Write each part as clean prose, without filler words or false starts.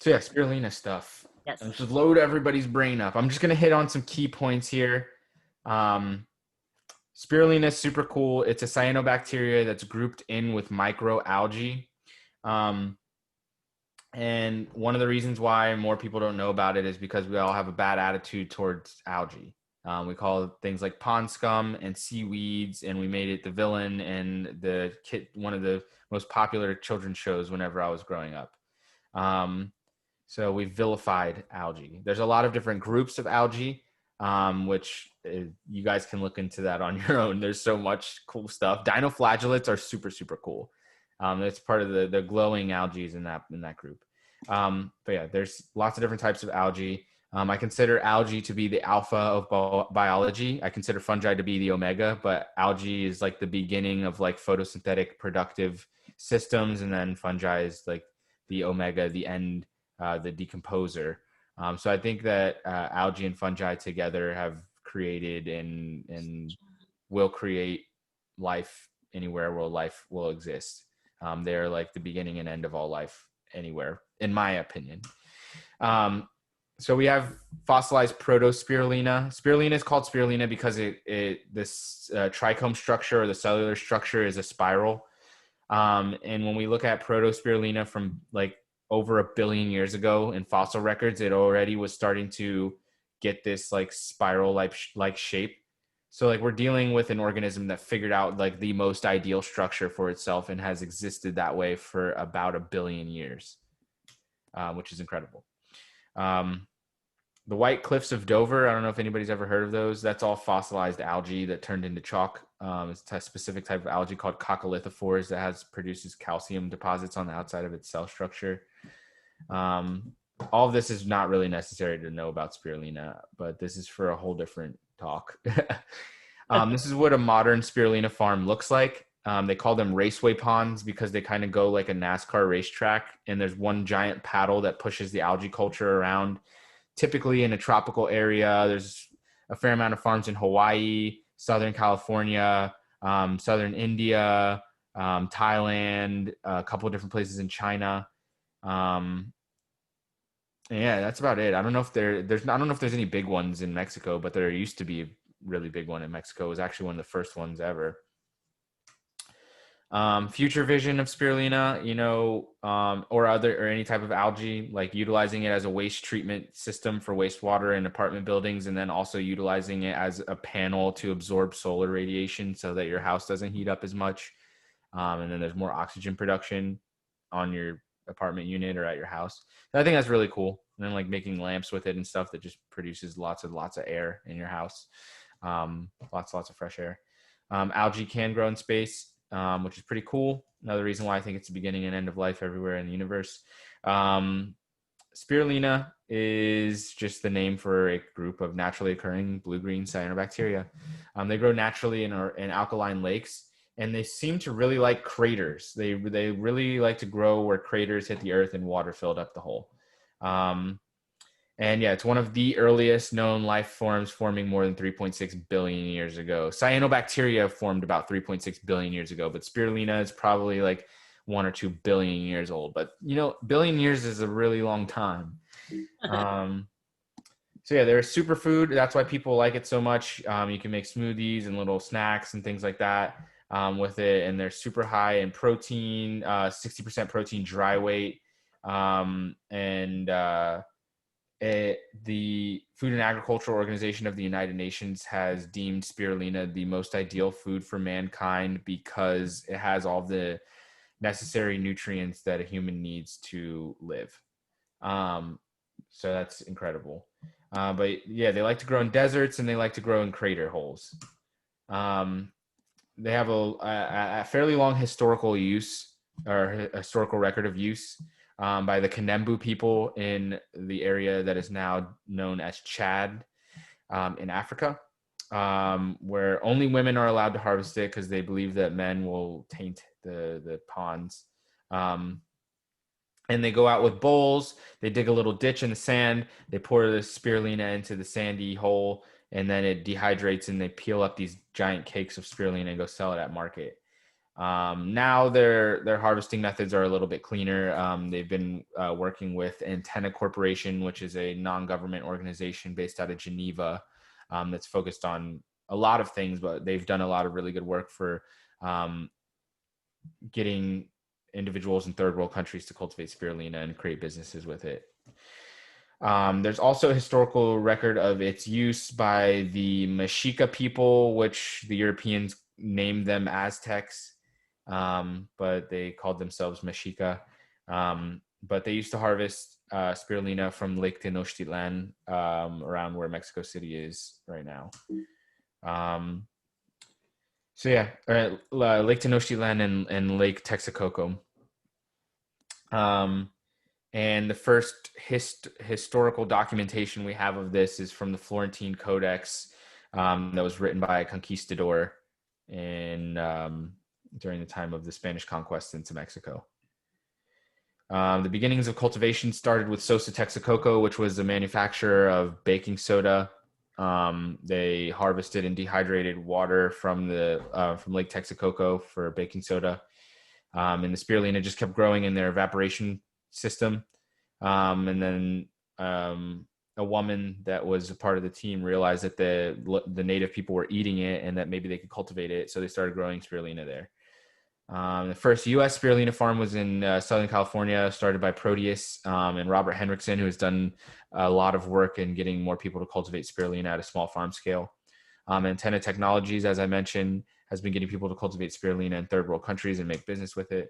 So yeah, spirulina stuff. Yes. Let's just load everybody's brain up. I'm just gonna hit on some key points here. Um, Spirulina is super cool. It's a cyanobacteria that's grouped in with microalgae. Um, and one of the reasons why more people don't know about it is because we all have a bad attitude towards algae. We call things like pond scum and seaweeds, and we made it the villain in one of the most popular children's shows whenever I was growing up. So we vilified algae. There's a lot of different groups of algae, which you guys can look into that on your own. There's so much cool stuff. Dinoflagellates are super, super cool. That's part of the glowing algae in that group. But yeah, there's lots of different types of algae. I consider algae to be the alpha of biology. I consider fungi to be the omega, but algae is like the beginning of like photosynthetic productive systems, and then fungi is like the omega, the end, the decomposer. So I think that algae and fungi together have created and will create life anywhere where life will exist. They're like the beginning and end of all life anywhere, in my opinion. So we have fossilized proto-spirulina. Spirulina is called spirulina because this trichome structure, or the cellular structure, is a spiral. And when we look at proto-spirulina from like over 1 billion years ago in fossil records, it already was starting to get this like spiral like shape. So like we're dealing with an organism that figured out like the most ideal structure for itself and has existed that way for about 1 billion years, which is incredible. The White Cliffs of Dover, I don't know if anybody's ever heard of those. That's all fossilized algae that turned into chalk. It's a specific type of algae called coccolithophores that produces calcium deposits on the outside of its cell structure. All of this is not really necessary to know about spirulina, but this is for a whole different talk. This is what a modern spirulina farm looks like. They call them raceway ponds because they kind of go like a NASCAR racetrack, and there's one giant paddle that pushes the algae culture around. Typically in a tropical area. There's a fair amount of farms in Hawaii, Southern California, Southern India, Thailand, a couple of different places in China. Yeah, that's about it. I don't know if I don't know if there's any big ones in Mexico, but there used to be a really big one in Mexico. It was actually one of the first ones ever. Future vision of spirulina, or any type of algae, like utilizing it as a waste treatment system for wastewater in apartment buildings, and then also utilizing it as a panel to absorb solar radiation so that your house doesn't heat up as much. And then there's more oxygen production on your apartment unit or at your house. So I think that's really cool. And then like making lamps with it and stuff that just produces lots of air in your house. Lots of fresh air. Algae can grow in space, which is pretty cool. Another reason why I think it's the beginning and end of life everywhere in the universe. Spirulina is just the name for a group of naturally occurring blue-green cyanobacteria. They grow naturally in alkaline lakes, and they seem to really like craters. They really like to grow where craters hit the earth and water filled up the hole. And yeah, it's one of the earliest known life forms, forming more than 3.6 billion years ago. Cyanobacteria formed about 3.6 billion years ago, but spirulina is probably like 1 or 2 billion years old. But billion years is a really long time. So yeah, they're a superfood. That's why people like it so much. You can make smoothies and little snacks and things like that with it, and they're super high in protein, 60% protein dry weight, the Food and Agricultural Organization of the United Nations has deemed spirulina the most ideal food for mankind because it has all the necessary nutrients that a human needs to live. So that's incredible. But yeah, they like to grow in deserts and they like to grow in crater holes. They have a fairly long historical use or historical record of use by the Kanembu people in the area that is now known as Chad in Africa, where only women are allowed to harvest it because they believe that men will taint the ponds. And they go out with bowls, they dig a little ditch in the sand, they pour the spirulina into the sandy hole, and then it dehydrates and they peel up these giant cakes of spirulina and go sell it at market. Now their harvesting methods are a little bit cleaner. They've been working with Antenna Corporation, which is a non-government organization based out of Geneva, that's focused on a lot of things, but they've done a lot of really good work for getting individuals in third world countries to cultivate spirulina and create businesses with it. There's also a historical record of its use by the Mexica people, which the Europeans named them Aztecs, but they called themselves Mexica. But they used to harvest spirulina from Lake Tenochtitlan, around where Mexico City is right now. So yeah, Lake Tenochtitlan and Lake Texcoco. And the first historical documentation we have of this is from the Florentine Codex, that was written by a conquistador during the time of the Spanish conquest into Mexico. The beginnings of cultivation started with Sosa Texcoco, which was a manufacturer of baking soda. They harvested and dehydrated water from Lake Texcoco for baking soda, and the spirulina just kept growing in their evaporation system. And then a woman that was a part of the team realized that the native people were eating it and that maybe they could cultivate it, so they started growing spirulina there. The first U.S. spirulina farm was in Southern California, started by Proteus and Robert Henriksen, who has done a lot of work in getting more people to cultivate spirulina at a small farm scale. Antenna Technologies, as I mentioned, has been getting people to cultivate spirulina in third world countries and make business with it.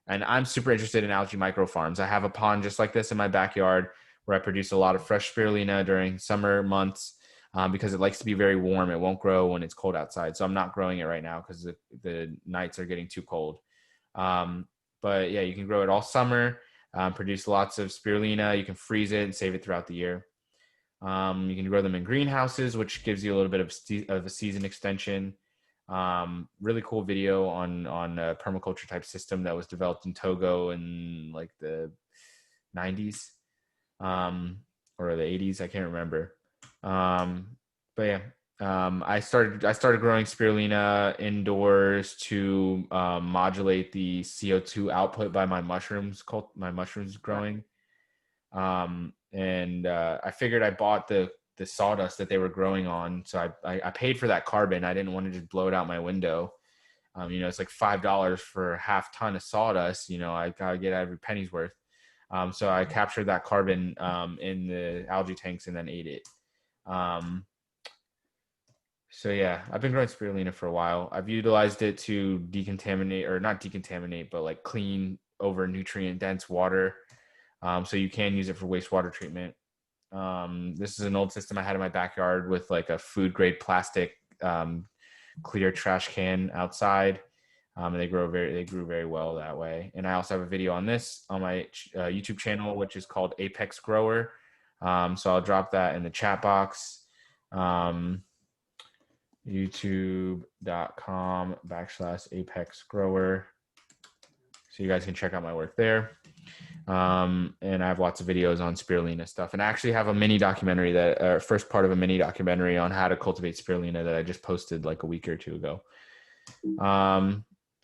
And I'm super interested in Algae MicroFarms. I have a pond just like this in my backyard where I produce a lot of fresh spirulina during summer months, because it likes to be very warm. It won't grow when it's cold outside. So I'm not growing it right now because the nights are getting too cold. But yeah, you can grow it all summer, produce lots of spirulina. You can freeze it and save it throughout the year. You can grow them in greenhouses, which gives you a little bit of a season extension. Really cool video on a permaculture type system that was developed in Togo in like the 90s, or the 80s. I can't remember. But yeah, I started growing spirulina indoors to modulate the CO2 output by my mushrooms growing. And I figured I bought the sawdust that they were growing on, so I paid for that carbon. I didn't want to just blow it out my window. It's like $5 for a half ton of sawdust. I gotta get every penny's worth. So I captured that carbon in the algae tanks and then ate it. So yeah, I've been growing spirulina for a while. I've utilized it to decontaminate, or not decontaminate, but like clean over nutrient dense water. So you can use it for wastewater treatment. This is an old system I had in my backyard with like a food grade plastic clear trash can outside. And they grew very well that way. And I also have a video on this on my YouTube channel, which is called Apex Grower. So I'll drop that in the chat box. YouTube.com/Apex Grower. So you guys can check out my work there. And I have lots of videos on spirulina stuff. And I actually have a mini documentary first part of a mini documentary on how to cultivate spirulina that I just posted like a week or two ago.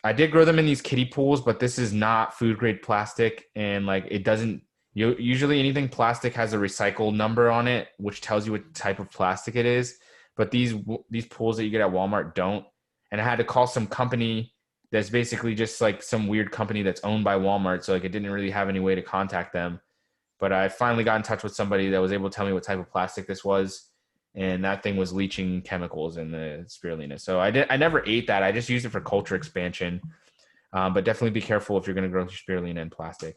I did grow them in these kiddie pools, but this is not food grade plastic. And like, it doesn't, usually anything plastic has a recycle number on it, which tells you what type of plastic it is. But these pools that you get at Walmart don't. And I had to call some company that's basically just like some weird company that's owned by Walmart. So like, it didn't really have any way to contact them. But I finally got in touch with somebody that was able to tell me what type of plastic this was. And that thing was leaching chemicals in the spirulina. So I never ate that. I just used it for culture expansion. But definitely be careful if you're going to grow spirulina in plastic.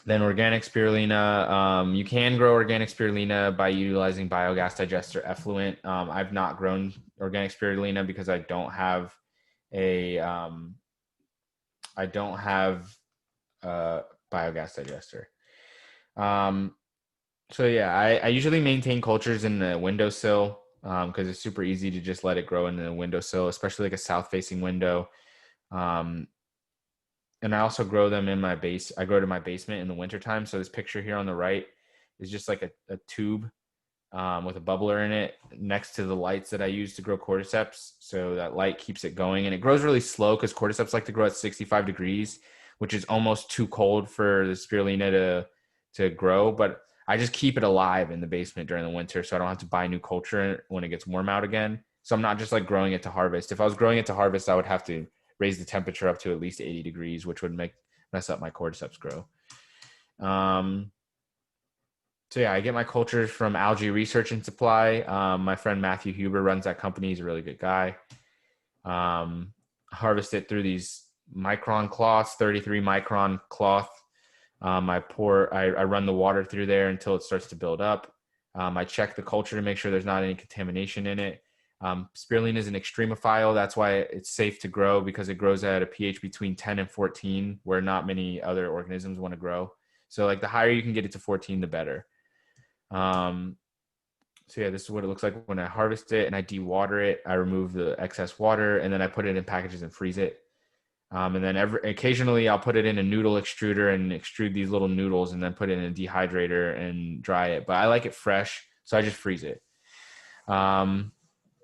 Then organic spirulina. You can grow organic spirulina by utilizing biogas digester effluent. I've not grown organic spirulina because I don't have a biogas digester. So yeah, I usually maintain cultures in the windowsill because it's super easy to just let it grow in the windowsill, especially like a south-facing window. And I also grow them in my I grow to my basement in the wintertime. So this picture here on the right is just like a tube with a bubbler in it next to the lights that I use to grow cordyceps. So that light keeps it going, and it grows really slow because cordyceps like to grow at 65 degrees, which is almost too cold for the spirulina to grow. But I just keep it alive in the basement during the winter, so I don't have to buy new culture when it gets warm out again. So I'm not just like growing it to harvest. If I was growing it to harvest, I would have to raise the temperature up to at least 80 degrees, which would mess up my cordyceps grow. So yeah, I get my cultures from Algae Research and Supply. My friend Matthew Huber runs that company. He's a really good guy. Harvest it through these micron cloths, 33 micron cloth. I run the water through there until it starts to build up. I check the culture to make sure there's not any contamination in it. Spirulina is an extremophile. That's why it's safe to grow, because it grows at a pH between 10 and 14, where not many other organisms want to grow. So like the higher you can get it to 14, the better. So yeah, this is what it looks like when I harvest it and I dewater it. I remove the excess water, and then I put it in packages and freeze it. And then occasionally I'll put it in a noodle extruder and extrude these little noodles, and then put it in a dehydrator and dry it. But I like it fresh, so I just freeze it.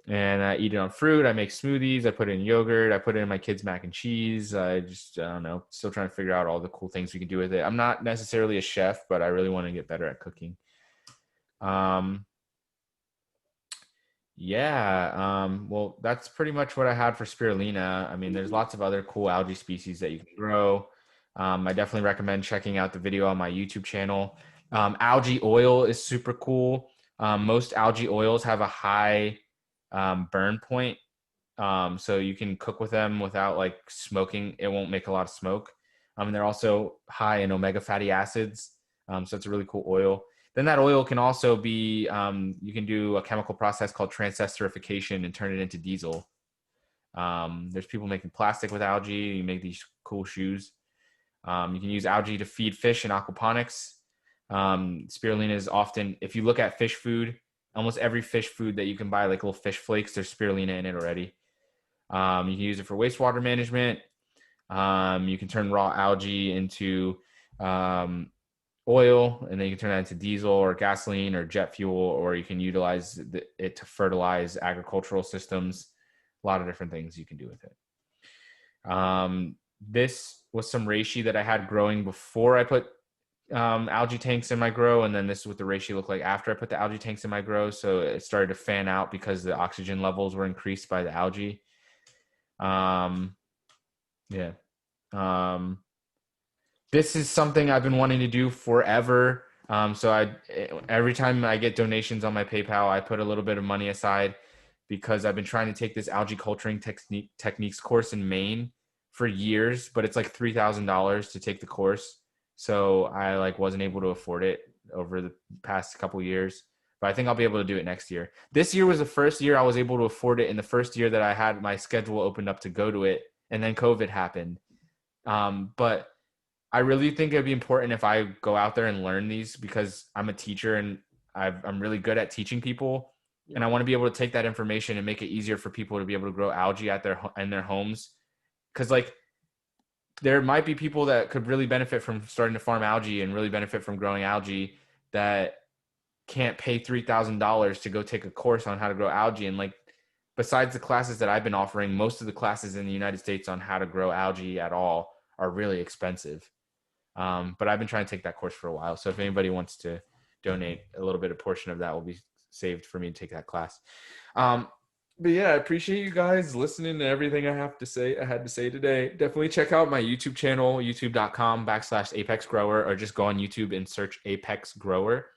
And I eat it on fruit. I make smoothies. I put it in yogurt. I put it in my kids' mac and cheese. I don't know, still trying to figure out all the cool things we can do with it. I'm not necessarily a chef, but I really want to get better at cooking. Well, that's pretty much what I had for spirulina. I mean, there's lots of other cool algae species that you can grow. I definitely recommend checking out the video on my YouTube channel. Algae oil is super cool. Most algae oils have a high burn point. So you can cook with them without like smoking. It won't make a lot of smoke. And they're also high in omega fatty acids. So it's a really cool oil. Then that oil can also be, you can do a chemical process called transesterification and turn it into diesel. There's people making plastic with algae. You make these cool shoes. You can use algae to feed fish in aquaponics. Spirulina is often, if you look at fish food, almost every fish food that you can buy, like little fish flakes, there's spirulina in it already. You can use it for wastewater management. You can turn raw algae into oil, and then you can turn that into diesel or gasoline or jet fuel, or you can utilize it to fertilize agricultural systems. A lot of different things you can do with it. This was some reishi that I had growing before I put algae tanks in my grow, and then this is what the reishi looked like after I put the algae tanks in my grow. So it started to fan out because the oxygen levels were increased by the algae. This is something I've been wanting to do forever. So every time I get donations on my PayPal, I put a little bit of money aside, because I've been trying to take this algae culturing techniques course in Maine for years, but it's like $3,000 to take the course. So I like wasn't able to afford it over the past couple years, but I think I'll be able to do it next year. This year was the first year I was able to afford it, and the first year that I had my schedule opened up to go to it, and then COVID happened. But I really think it'd be important if I go out there and learn these, because I'm a teacher and I'm really good at teaching people. And I want to be able to take that information and make it easier for people to be able to grow algae in their homes. Because like there might be people that could really benefit from starting to farm algae and really benefit from growing algae that can't pay $3,000 to go take a course on how to grow algae. And like, besides the classes that I've been offering, most of the classes in the United States on how to grow algae at all are really expensive. But I've been trying to take that course for a while. So if anybody wants to donate, a little bit of portion of that will be saved for me to take that class. But yeah, I appreciate you guys listening to everything I had to say today. Definitely check out my YouTube channel, youtube.com/Apex Grower, or just go on YouTube and search Apex Grower.